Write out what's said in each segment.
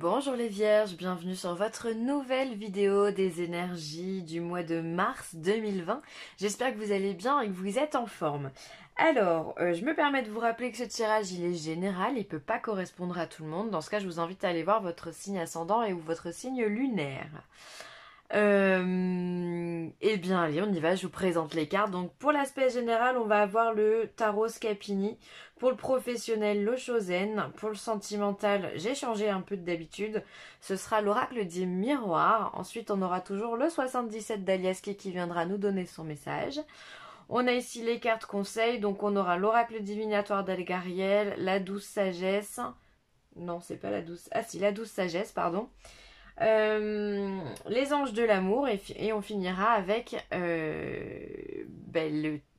Bonjour les vierges, bienvenue sur votre nouvelle vidéo des énergies du mois de mars 2020. J'espère que vous allez bien et que vous êtes en forme. Alors, je me permets de vous rappeler que ce tirage il est général, il peut pas correspondre à tout le monde. Dans ce cas, je vous invite à aller voir votre signe ascendant et ou votre signe lunaire. Eh bien allez, on y va, je vous présente les cartes. Donc pour l'aspect général, on va avoir le tarot Scapini. Pour le professionnel, le Chosen. Pour le sentimental, j'ai changé un peu d'habitude. Ce sera l'oracle des miroirs. Ensuite, on aura toujours le 77 d'Aliaski qui viendra nous donner son message. On a ici les cartes conseils. Donc on aura l'oracle divinatoire d'Algariel, la douce sagesse. Non, c'est pas la douce. Ah si, la douce sagesse, pardon. Les anges de l'amour et on finira avec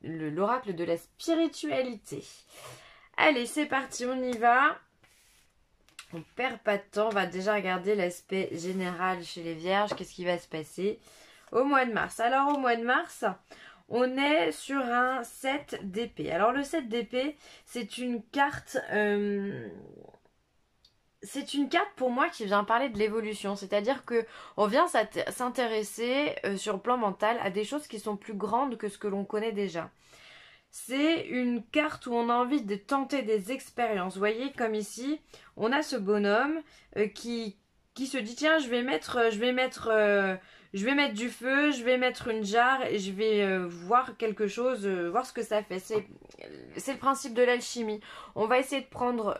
l'oracle de la spiritualité. Allez, c'est parti, on y va. On perd pas de temps, on va déjà regarder l'aspect général chez les vierges. Qu'est-ce qui va se passer au mois de mars? Alors au mois de mars, on est sur un 7 d'épée. Alors le 7 d'épée, c'est une carte... c'est une carte pour moi qui vient parler de l'évolution, c'est-à-dire que on vient s'intéresser sur le plan mental à des choses qui sont plus grandes que ce que l'on connaît déjà. C'est une carte où on a envie de tenter des expériences. Vous voyez, comme ici, on a ce bonhomme qui se dit tiens, je vais mettre du feu, je vais mettre une jarre et je vais voir quelque chose, voir ce que ça fait. C'est le principe de l'alchimie. On va essayer de prendre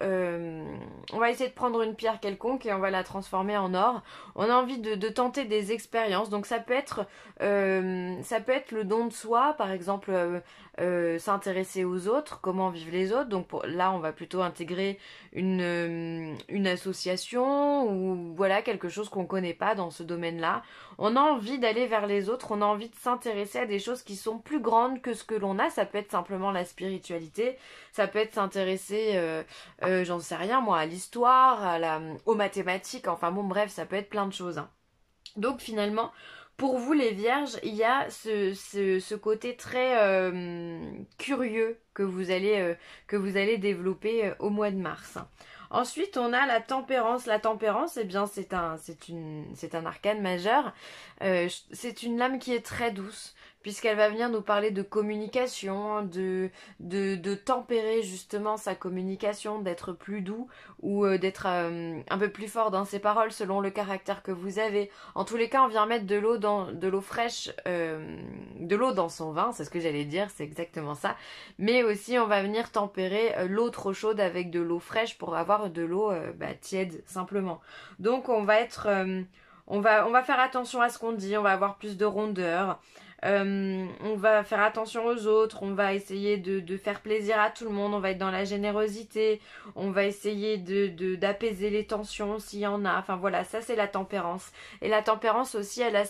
une pierre quelconque et on va la transformer en or. On a envie de tenter des expériences. Donc ça peut être le don de soi, par exemple s'intéresser aux autres, comment vivent les autres. Donc là, on va plutôt intégrer une association ou voilà quelque chose qu'on connaît pas dans ce domaine-là. On a envie d'aller vers les autres, on a envie de s'intéresser à des choses qui sont plus grandes que ce que l'on a. Ça peut être simplement la spiritualité, ça peut être s'intéresser, j'en sais rien moi, à l'histoire, aux mathématiques, enfin bon bref, ça peut être plein de choses. Hein. Donc finalement, pour vous les vierges, il y a ce côté très curieux que vous allez développer au mois de mars. Ensuite, on a la tempérance. La tempérance, eh bien, c'est un arcane majeur. C'est une lame qui est très douce, puisqu'elle va venir nous parler de communication, de tempérer justement sa communication, d'être plus doux ou d'être un peu plus fort dans ses paroles selon le caractère que vous avez. En tous les cas, on vient mettre de l'eau fraîche, de l'eau dans son vin, c'est ce que j'allais dire, c'est exactement ça. Mais aussi, on va venir tempérer l'eau trop chaude avec de l'eau fraîche pour avoir de l'eau tiède simplement. Donc on va faire attention à ce qu'on dit, on va avoir plus de rondeur. On va faire attention aux autres, on va essayer de faire plaisir à tout le monde, on va être dans la générosité, on va essayer d'apaiser les tensions s'il y en a. Enfin voilà, ça c'est la tempérance. Et la tempérance aussi, elle a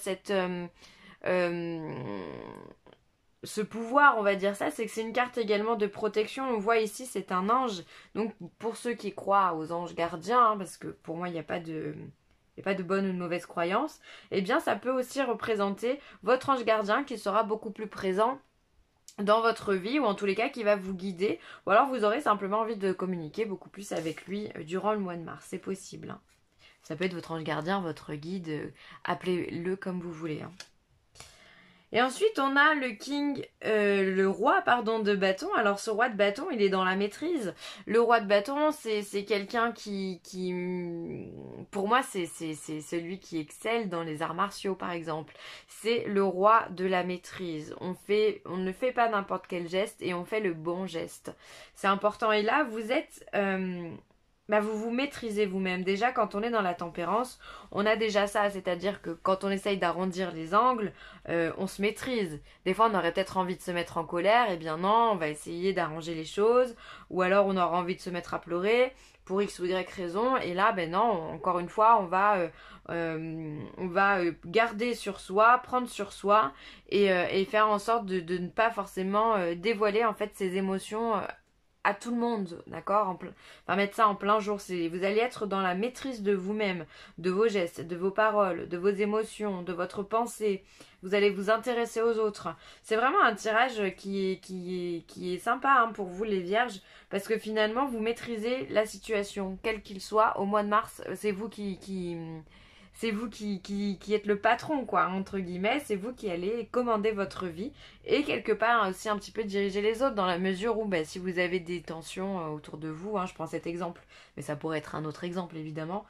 ce pouvoir, on va dire ça, c'est que c'est une carte également de protection. On voit ici, c'est un ange. Donc pour ceux qui croient aux anges gardiens, hein, parce que pour moi il n'y a pas de bonne ou de mauvaise croyance, eh bien ça peut aussi représenter votre ange gardien qui sera beaucoup plus présent dans votre vie ou en tous les cas qui va vous guider, ou alors vous aurez simplement envie de communiquer beaucoup plus avec lui durant le mois de mars, c'est possible. Hein. Ça peut être votre ange gardien, votre guide, appelez-le comme vous voulez. Hein. Et ensuite, on a le roi de bâton. Alors, ce roi de bâton, il est dans la maîtrise. Le roi de bâton, c'est quelqu'un qui, pour moi, c'est celui qui excelle dans les arts martiaux, par exemple. C'est le roi de la maîtrise. On ne fait pas n'importe quel geste et on fait le bon geste. C'est important. Et là, vous êtes... vous vous maîtrisez vous-même. Déjà, quand on est dans la tempérance, on a déjà ça. C'est-à-dire que quand on essaye d'arrondir les angles, on se maîtrise. Des fois, on aurait peut-être envie de se mettre en colère. Eh bien non, on va essayer d'arranger les choses. Ou alors, on aura envie de se mettre à pleurer pour X ou Y raison. Et là, ben non, encore une fois, on va garder sur soi, prendre sur soi et faire en sorte de ne pas forcément dévoiler en fait ses émotions à tout le monde, d'accord? Enfin, mettre ça en plein jour. Vous allez être dans la maîtrise de vous-même, de vos gestes, de vos paroles, de vos émotions, de votre pensée. Vous allez vous intéresser aux autres. C'est vraiment un tirage qui est sympa hein, pour vous les vierges, parce que finalement, vous maîtrisez la situation, quel qu'il soit. Au mois de mars, c'est vous c'est vous qui êtes le patron, quoi, entre guillemets. C'est vous qui allez commander votre vie et quelque part aussi un petit peu diriger les autres dans la mesure où bah, si vous avez des tensions autour de vous, hein, je prends cet exemple, mais ça pourrait être un autre exemple évidemment,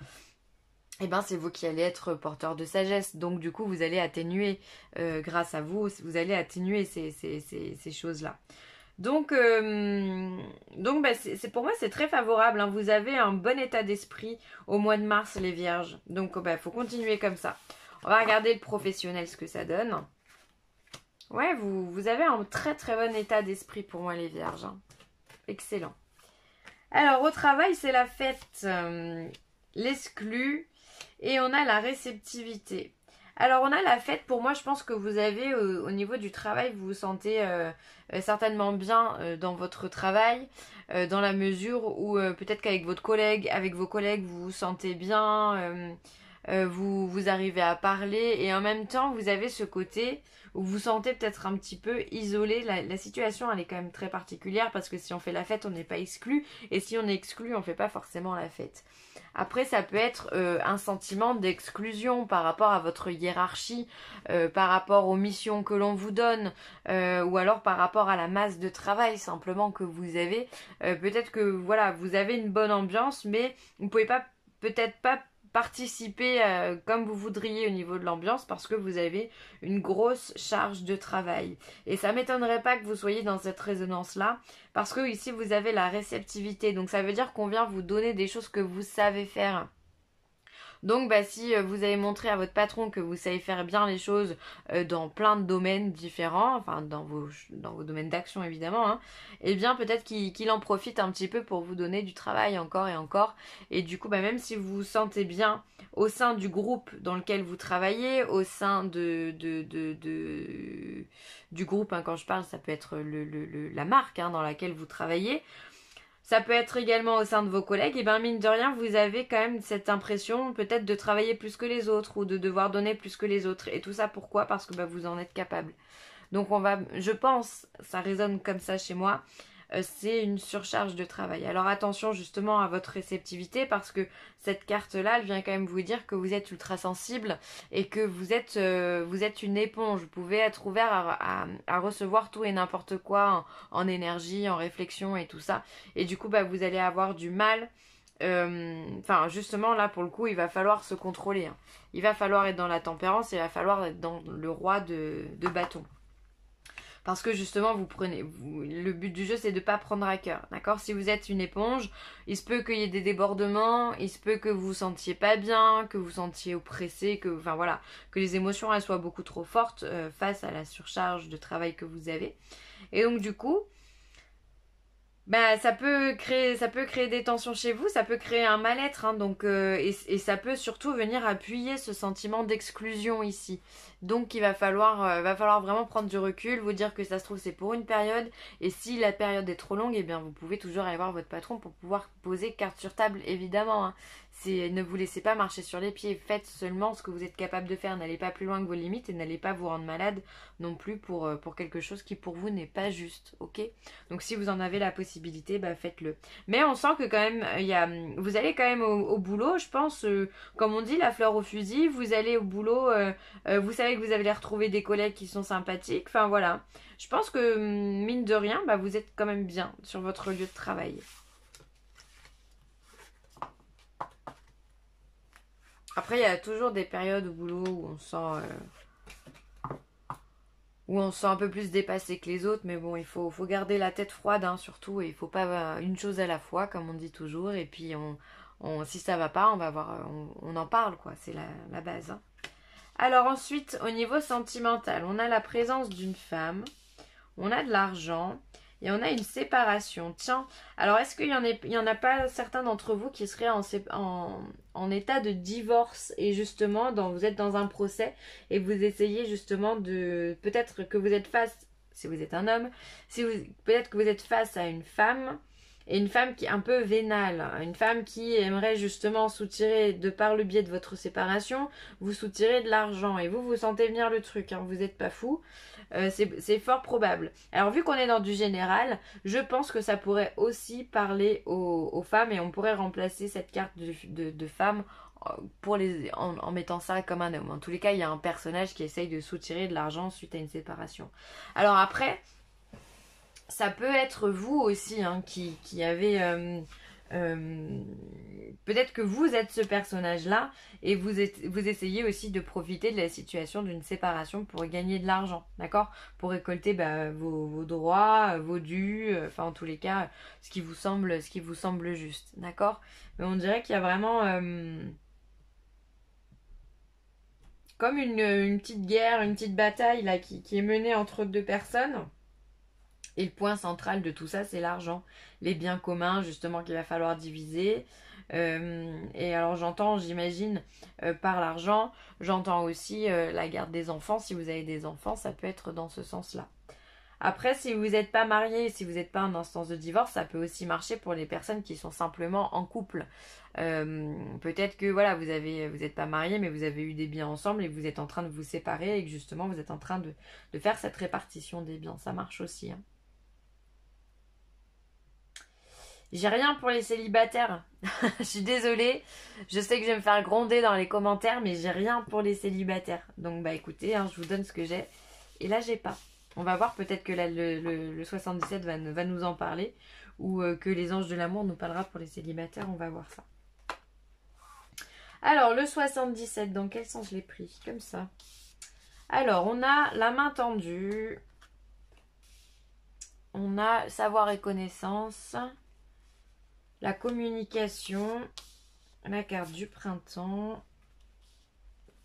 et ben c'est vous qui allez être porteur de sagesse. Donc du coup, vous allez atténuer, grâce à vous, vous allez atténuer ces choses-là. Donc bah, pour moi, c'est très favorable. Hein. Vous avez un bon état d'esprit au mois de mars, les vierges. Donc, bah, faut continuer comme ça. On va regarder le professionnel, ce que ça donne. Ouais, vous avez un très très bon état d'esprit pour moi, les vierges. Hein. Excellent. Alors, au travail, c'est la fête, l'exclu, et on a la réceptivité. Alors on a la fête, pour moi je pense que vous avez au niveau du travail, vous vous sentez certainement bien dans votre travail, dans la mesure où peut-être qu'avec votre collègue, avec vos collègues vous vous sentez bien, vous arrivez à parler et en même temps vous avez ce côté où vous vous sentez peut-être un petit peu isolé. La situation elle est quand même très particulière parce que si on fait la fête on n'est pas exclu et si on est exclu on ne fait pas forcément la fête. Après, ça peut être un sentiment d'exclusion par rapport à votre hiérarchie, par rapport aux missions que l'on vous donne, ou alors par rapport à la masse de travail simplement que vous avez. Peut-être que voilà, vous avez une bonne ambiance, mais vous ne pouvez pas peut-être pas participer comme vous voudriez au niveau de l'ambiance parce que vous avez une grosse charge de travail. Et ça m'étonnerait pas que vous soyez dans cette résonance-là parce que ici vous avez la réceptivité. Donc ça veut dire qu'on vient vous donner des choses que vous savez faire. Donc bah, si vous avez montré à votre patron que vous savez faire bien les choses dans plein de domaines différents, enfin dans vos domaines d'action évidemment, hein, eh bien peut-être qu'il en profite un petit peu pour vous donner du travail encore et encore. Et du coup, bah, même si vous vous sentez bien au sein du groupe dans lequel vous travaillez, au sein du groupe, hein, quand je parle, ça peut être la marque hein, dans laquelle vous travaillez, ça peut être également au sein de vos collègues, et bien mine de rien, vous avez quand même cette impression peut-être de travailler plus que les autres ou de devoir donner plus que les autres. Et tout ça pourquoi? Parce que bah, vous en êtes capable. Donc je pense, ça résonne comme ça chez moi, c'est une surcharge de travail. Alors attention justement à votre réceptivité parce que cette carte-là, elle vient quand même vous dire que vous êtes ultra sensible et que vous êtes une éponge. Vous pouvez être ouvert à recevoir tout et n'importe quoi en énergie, en réflexion et tout ça. Et du coup, bah, vous allez avoir du mal. Enfin, justement, là, pour le coup, il va falloir se contrôler. Hein. Il va falloir être dans la tempérance et il va falloir être dans le roi de bâton. Parce que justement, le but du jeu, c'est de ne pas prendre à cœur. D'accord? Si vous êtes une éponge, il se peut qu'il y ait des débordements, il se peut que vous vous sentiez pas bien, que vous vous sentiez oppressé, enfin voilà, que les émotions elles soient beaucoup trop fortes face à la surcharge de travail que vous avez. Et donc du coup, bah, ça peut créer des tensions chez vous, ça peut créer un mal-être, hein, donc, et ça peut surtout venir appuyer ce sentiment d'exclusion ici. Donc il va falloir vraiment prendre du recul, vous dire que ça se trouve c'est pour une période, et si la période est trop longue, eh bien vous pouvez toujours aller voir votre patron pour pouvoir poser carte sur table, évidemment. Hein. Ne vous laissez pas marcher sur les pieds, faites seulement ce que vous êtes capable de faire, n'allez pas plus loin que vos limites et n'allez pas vous rendre malade non plus pour quelque chose qui pour vous n'est pas juste, ok? Donc si vous en avez la possibilité, bah faites-le. Mais on sent que quand même, vous allez quand même au boulot, je pense, comme on dit, la fleur au fusil, vous allez au boulot, vous savez que vous allez retrouver des collègues qui sont sympathiques, enfin voilà. Je pense que mine de rien, bah, vous êtes quand même bien sur votre lieu de travail. Après, il y a toujours des périodes au boulot où on se sent un peu plus dépassé que les autres, mais bon, il faut garder la tête froide, hein, surtout, et il faut pas une chose à la fois, comme on dit toujours, et puis si ça va pas, on va voir, on en parle, quoi, c'est la base. Hein. Alors ensuite, au niveau sentimental, on a la présence d'une femme, on a de l'argent, et on a une séparation. Tiens, alors est-ce qu'il y en a pas certains d'entre vous qui seraient en état de divorce et justement vous êtes dans un procès et vous essayez justement peut-être que vous êtes face, si vous êtes un homme, peut-être que vous êtes face à une femme et une femme qui est un peu vénale, une femme qui aimerait justement soutirer, de par le biais de votre séparation, vous soutirer de l'argent, et vous sentez venir le truc, hein, vous n'êtes pas fou. C'est fort probable. Alors vu qu'on est dans du général, je pense que ça pourrait aussi parler aux femmes, et on pourrait remplacer cette carte de femme en mettant ça comme un homme. En tous les cas, il y a un personnage qui essaye de soutirer de l'argent suite à une séparation. Alors après, ça peut être vous aussi, hein, qui avez... peut-être que vous êtes ce personnage-là et vous essayez aussi de profiter de la situation d'une séparation pour gagner de l'argent, d'accord? Pour récolter vos droits, vos dus, enfin en tous les cas, ce qui vous semble juste, d'accord? Mais on dirait qu'il y a vraiment comme une petite guerre, une petite bataille là qui est menée entre deux personnes. Et le point central de tout ça, c'est l'argent. Les biens communs, justement, qu'il va falloir diviser. Et alors j'entends, j'imagine, par l'argent, j'entends aussi la garde des enfants. Si vous avez des enfants, ça peut être dans ce sens-là. Après, si vous n'êtes pas marié, si vous n'êtes pas en instance de divorce, ça peut aussi marcher pour les personnes qui sont simplement en couple. Peut-être que voilà, vous n'êtes pas marié, mais vous avez eu des biens ensemble et vous êtes en train de vous séparer et que justement vous êtes en train de faire cette répartition des biens. Ça marche aussi, hein. J'ai rien pour les célibataires. Je suis désolée. Je sais que je vais me faire gronder dans les commentaires, mais j'ai rien pour les célibataires. Donc bah écoutez, hein, je vous donne ce que j'ai. Et là, j'ai pas. On va voir, peut-être que là, le 77 va nous en parler. Ou que les anges de l'amour nous parlera pour les célibataires. On va voir ça. Alors, le 77, dans quel sens je l'ai pris? Comme ça. Alors, on a la main tendue. On a savoir et connaissance. La communication, la carte du printemps,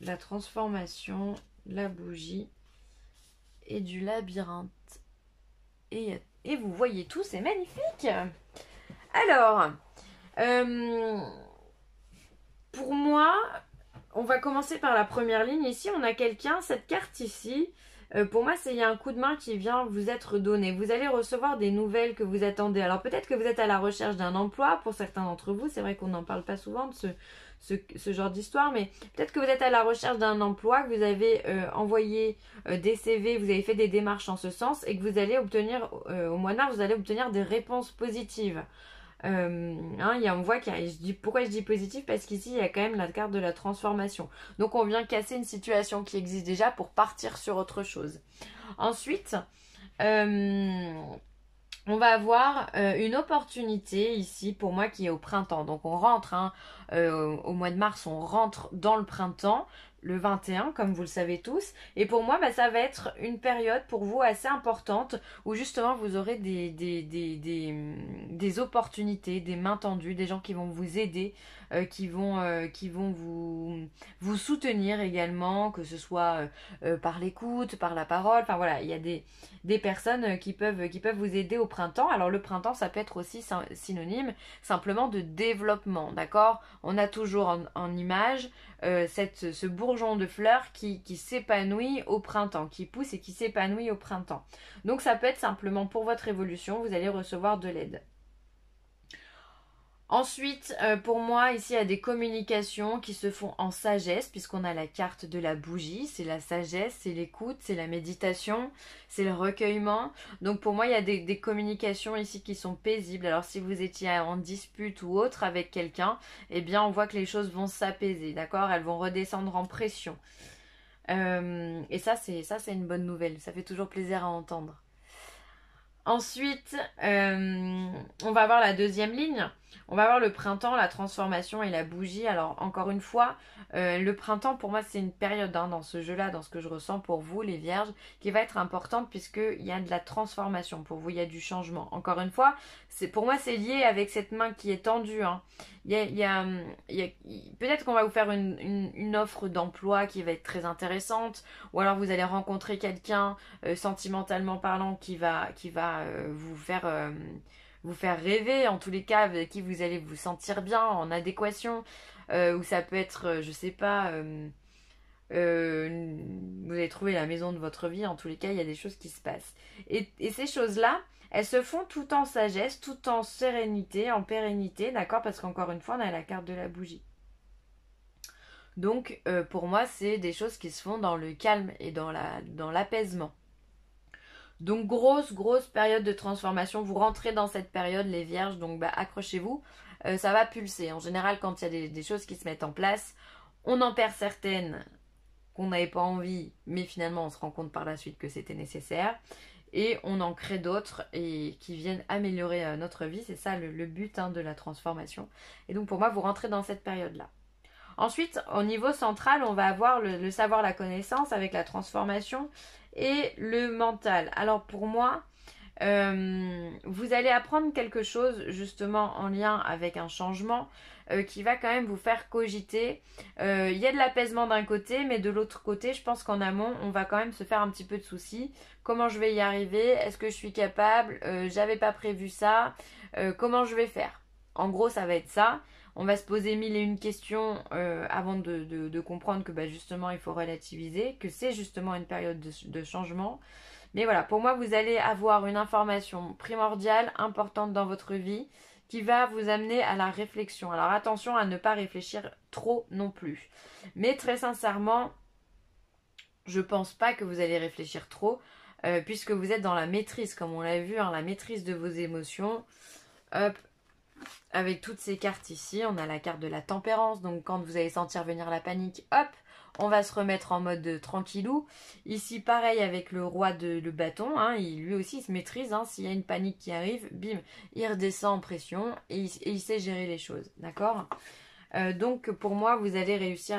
la transformation, la bougie et du labyrinthe. Et vous voyez tout, c'est magnifique. Alors, pour moi, on va commencer par la première ligne. Ici, on a quelqu'un, cette carte ici. Pour moi, il y a un coup de main qui vient vous être donné. Vous allez recevoir des nouvelles que vous attendez. Alors peut-être que vous êtes à la recherche d'un emploi pour certains d'entre vous. C'est vrai qu'on n'en parle pas souvent de ce genre d'histoire, mais peut-être que vous êtes à la recherche d'un emploi, que vous avez envoyé des CV, vous avez fait des démarches en ce sens et que vous allez obtenir, au mois de mars, vous allez obtenir des réponses positives. On voit pourquoi je dis positif, parce qu'ici il y a quand même la carte de la transformation, donc on vient casser une situation qui existe déjà pour partir sur autre chose. Ensuite on va avoir une opportunité ici pour moi qui est au printemps, donc on rentre au mois de mars, on rentre dans le printemps, le 21, comme vous le savez tous. Et pour moi, ça va être une période pour vous assez importante où justement vous aurez des opportunités, des mains tendues, des gens qui vont vous aider, qui vont vous soutenir également, que ce soit par l'écoute, par la parole. Enfin voilà, il y a des personnes qui peuvent vous aider au printemps. Alors le printemps, ça peut être aussi synonyme simplement de développement, d'accord? On a toujours en image ce bourgeon de fleurs qui s'épanouit au printemps, qui pousse et qui s'épanouit au printemps. Donc ça peut être simplement pour votre évolution, vous allez recevoir de l'aide. Ensuite, pour moi, ici, il y a des communications qui se font en sagesse, puisqu'on a la carte de la bougie, c'est la sagesse, c'est l'écoute, c'est la méditation, c'est le recueillement. Donc pour moi, il y a des communications ici qui sont paisibles. Alors si vous étiez en dispute ou autre avec quelqu'un, eh bien on voit que les choses vont s'apaiser, d'accord? Elles vont redescendre en pression. Et ça, c'est une bonne nouvelle, ça fait toujours plaisir à entendre. Ensuite, on va voir la deuxième ligne. On va voir le printemps, la transformation et la bougie. Alors, encore une fois, le printemps, pour moi, c'est une période dans ce jeu-là, dans ce que je ressens pour vous, les vierges, qui va être importante puisqu'il y a de la transformation. Pour vous, il y a du changement. Encore une fois, pour moi, c'est lié avec cette main qui est tendue, hein. Peut-être qu'on va vous faire une offre d'emploi qui va être très intéressante, ou alors vous allez rencontrer quelqu'un sentimentalement parlant qui va vous faire rêver, en tous les cas avec qui vous allez vous sentir bien, en adéquation, ou ça peut être je sais pas vous allez trouver la maison de votre vie. En tous les cas, il y a des choses qui se passent. Et ces choses-là, elles se font tout en sagesse, tout en sérénité, en pérennité, d'accord? Parce qu'encore une fois, on a la carte de la bougie. Donc, pour moi, c'est des choses qui se font dans le calme et dans l'apaisement. Donc, grosse période de transformation. Vous rentrez dans cette période, les vierges, donc bah, accrochez-vous. Ça va pulser. En général, quand il y a des choses qui se mettent en place, on en perd certaines qu'on n'avait pas envie, mais finalement, on se rend compte par la suite que c'était nécessaire. Et on en crée d'autres et qui viennent améliorer notre vie. C'est ça le but de la transformation. Et donc, pour moi, vous rentrez dans cette période-là. Ensuite, au niveau central, on va avoir le savoir, la connaissance avec la transformation et le mental. Alors pour moi, vous allez apprendre quelque chose justement en lien avec un changement qui va quand même vous faire cogiter. Il y a de l'apaisement d'un côté, mais de l'autre côté, je pense qu'en amont, on va quand même se faire un petit peu de soucis. Comment je vais y arriver? Est-ce que je suis capable? J'avais pas prévu ça. Comment je vais faire? En gros, ça va être ça. On va se poser mille et une questions avant de comprendre que bah, justement il faut relativiser, que c'est justement une période de changement. Mais voilà, pour moi vous allez avoir une information primordiale, importante dans votre vie, qui va vous amener à la réflexion. Alors attention à ne pas réfléchir trop non plus. Mais très sincèrement, je pense pas que vous allez réfléchir trop, puisque vous êtes dans la maîtrise, comme on l'a vu, la maîtrise de vos émotions. Hop. Avec toutes ces cartes ici, on a la carte de la tempérance. Donc quand vous allez sentir venir la panique, hop, on va se remettre en mode tranquillou. Ici, pareil avec le roi de bâton. Lui aussi, il se maîtrise. S'il y a une panique qui arrive, bim, il redescend en pression et il sait gérer les choses. D'accord? Donc pour moi, vous allez réussir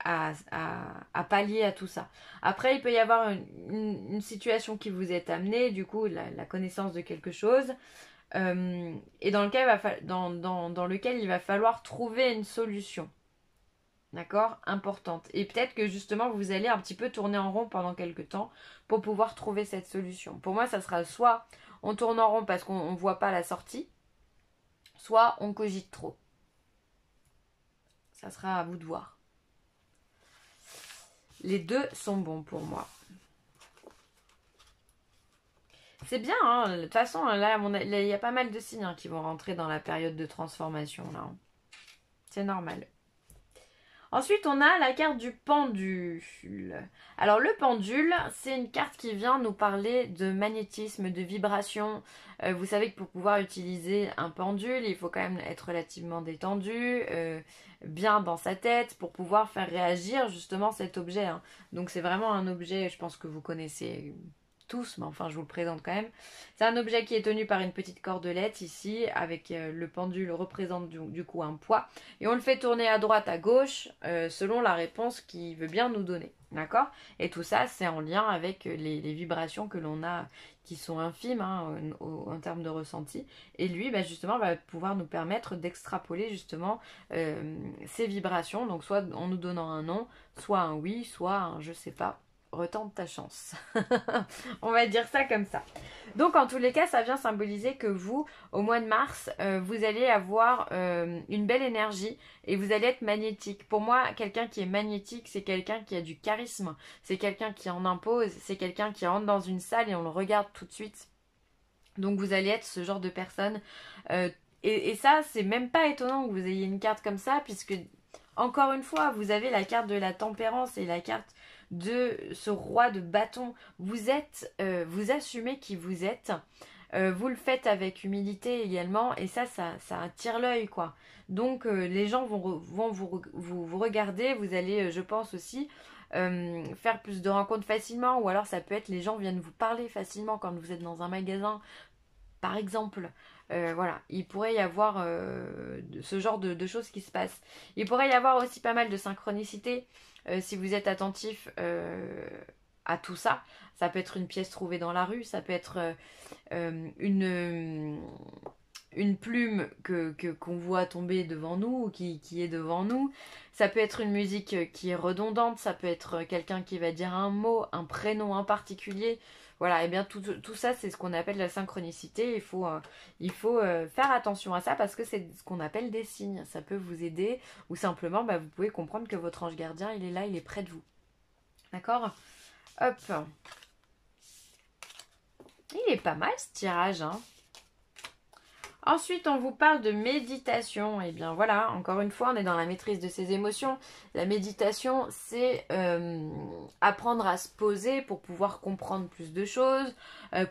à pallier à tout ça. Après, il peut y avoir une situation qui vous est amenée, du coup, la connaissance de quelque chose. Et dans lequel il va falloir trouver une solution. D'accord? Importante. Et peut-être que justement vous allez un petit peu tourner en rond pendant quelques temps pour pouvoir trouver cette solution. Pour moi, ça sera soit on tourne en rond parce qu'on ne voit pas la sortie, soit on cogite trop. Ça sera à vous de voir. Les deux sont bons pour moi. C'est bien, de toute façon, là, il y a pas mal de signes qui vont rentrer dans la période de transformation, là. C'est normal. Ensuite, on a la carte du pendule. Alors, le pendule, c'est une carte qui vient nous parler de magnétisme, de vibration. Vous savez que pour pouvoir utiliser un pendule, il faut quand même être relativement détendu, bien dans sa tête, pour pouvoir faire réagir justement cet objet. Donc, c'est vraiment un objet, je pense que vous connaissez tous, mais enfin je vous le présente quand même. C'est un objet qui est tenu par une petite cordelette ici, avec le pendule représente du coup un poids, et on le fait tourner à droite, à gauche, selon la réponse qu'il veut bien nous donner, d'accord? Et tout ça c'est en lien avec les vibrations que l'on a, qui sont infimes en termes de ressenti, et lui justement va pouvoir nous permettre d'extrapoler justement ces vibrations, donc soit en nous donnant un non, soit un oui, soit un je sais pas. Retente ta chance. On va dire ça comme ça. Donc en tous les cas, ça vient symboliser que vous, au mois de mars, vous allez avoir une belle énergie et vous allez être magnétique. Pour moi, quelqu'un qui est magnétique, c'est quelqu'un qui a du charisme. C'est quelqu'un qui en impose. C'est quelqu'un qui rentre dans une salle et on le regarde tout de suite. Donc vous allez être ce genre de personne. Et ça, c'est même pas étonnant que vous ayez une carte comme ça, puisque, encore une fois, vous avez la carte de la tempérance et la carte de ce roi de bâton. Vous assumez qui vous êtes. Vous le faites avec humilité également, et ça attire l'œil, quoi. Donc les gens vont vous regarder. Vous allez, je pense aussi, faire plus de rencontres facilement, ou alors ça peut être les gens viennent vous parler facilement quand vous êtes dans un magasin, par exemple. Voilà, il pourrait y avoir ce genre de choses qui se passent. Il pourrait y avoir aussi pas mal de synchronicité si vous êtes attentif à tout ça. Ça peut être une pièce trouvée dans la rue, ça peut être une plume qu'on voit tomber devant nous, ou qui est devant nous. Ça peut être une musique qui est redondante, ça peut être quelqu'un qui va dire un mot, un prénom en particulier. Voilà, et bien tout ça, c'est ce qu'on appelle la synchronicité. Il faut faire attention à ça parce que c'est ce qu'on appelle des signes. Ça peut vous aider ou simplement, bah, vous pouvez comprendre que votre ange gardien, il est là, il est près de vous. D'accord? Hop. Il est pas mal ce tirage, hein. Ensuite, on vous parle de méditation. Et bien voilà, encore une fois, on est dans la maîtrise de ses émotions. La méditation, c'est apprendre à se poser pour pouvoir comprendre plus de choses,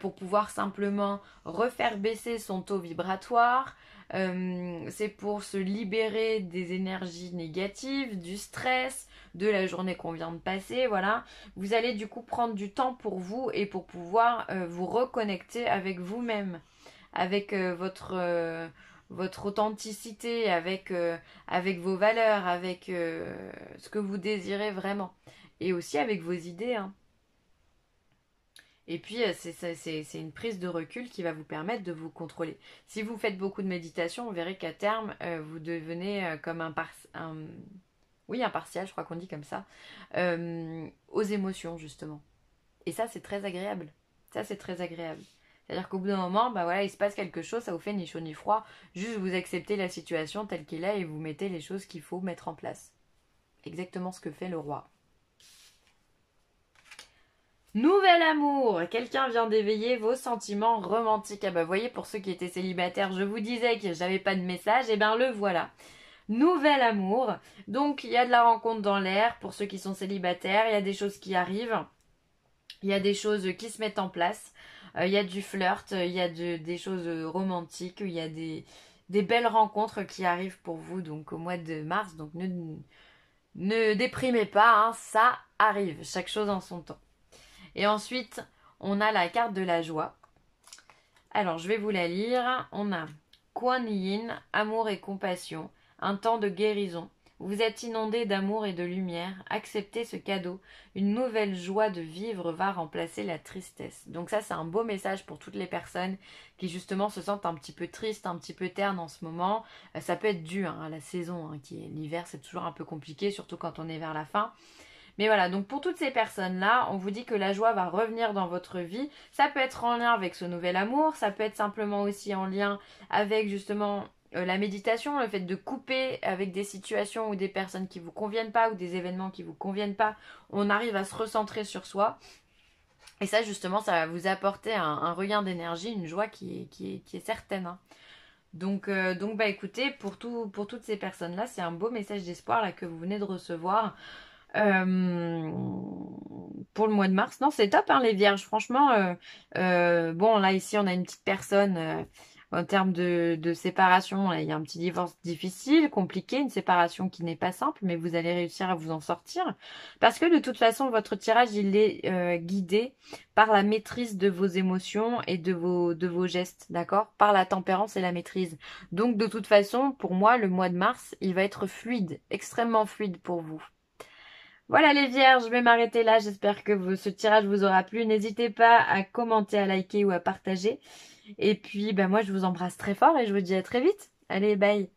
pour pouvoir simplement refaire baisser son taux vibratoire. C'est pour se libérer des énergies négatives, du stress, de la journée qu'on vient de passer. Voilà. Vous allez du coup prendre du temps pour vous et pour pouvoir vous reconnecter avec vous-même, avec votre authenticité, avec vos valeurs, avec ce que vous désirez vraiment. Et aussi avec vos idées, hein. Et puis, c'est une prise de recul qui va vous permettre de vous contrôler. Si vous faites beaucoup de méditation, vous verrez qu'à terme, vous devenez comme impartial, je crois qu'on dit comme ça, aux émotions, justement. Et ça, c'est très agréable. Ça, c'est très agréable. C'est-à-dire qu'au bout d'un moment, bah voilà, il se passe quelque chose, ça vous fait ni chaud ni froid. Juste vous acceptez la situation telle qu'elle est et vous mettez les choses qu'il faut mettre en place. Exactement ce que fait le roi. Nouvel amour. Quelqu'un vient d'éveiller vos sentiments romantiques. Ah bah vous voyez, pour ceux qui étaient célibataires, je vous disais que j'avais pas de message. Et bien le voilà. Nouvel amour. Donc il y a de la rencontre dans l'air pour ceux qui sont célibataires. Il y a des choses qui arrivent. Il y a des choses qui se mettent en place. Il y a du flirt, il y a des choses romantiques, il y a des belles rencontres qui arrivent pour vous donc au mois de mars. Donc ne déprimez pas, hein, ça arrive, chaque chose en son temps. Et ensuite, on a la carte de la joie. Alors, je vais vous la lire. On a Kuan Yin, amour et compassion, un temps de guérison. Vous êtes inondé d'amour et de lumière. Acceptez ce cadeau. Une nouvelle joie de vivre va remplacer la tristesse. Donc ça, c'est un beau message pour toutes les personnes qui justement se sentent un petit peu tristes, un petit peu ternes en ce moment. Ça peut être dû à la saison, qui est l'hiver, c'est toujours un peu compliqué, surtout quand on est vers la fin. Mais voilà, donc pour toutes ces personnes-là, on vous dit que la joie va revenir dans votre vie. Ça peut être en lien avec ce nouvel amour, ça peut être simplement aussi en lien avec justement la méditation, le fait de couper avec des situations ou des personnes qui vous conviennent pas ou des événements qui vous conviennent pas. On arrive à se recentrer sur soi. Et ça justement, ça va vous apporter un regain d'énergie, une joie qui est certaine, hein. Donc bah écoutez, pour toutes ces personnes-là, c'est un beau message d'espoir là que vous venez de recevoir. Pour le mois de mars. Non, c'est top, hein, les vierges. Franchement, bon, là, ici, on a une petite personne en termes de séparation. Là, il y a un petit divorce difficile, compliqué, une séparation qui n'est pas simple, mais vous allez réussir à vous en sortir. Parce que de toute façon, votre tirage, il est guidé par la maîtrise de vos émotions et de vos gestes, d'accord? Par la tempérance et la maîtrise. Donc, de toute façon, pour moi, le mois de mars, il va être fluide, extrêmement fluide pour vous. Voilà les vierges, je vais m'arrêter là. J'espère que ce tirage vous aura plu. N'hésitez pas à commenter, à liker ou à partager. Et puis, moi, je vous embrasse très fort et je vous dis à très vite. Allez, bye!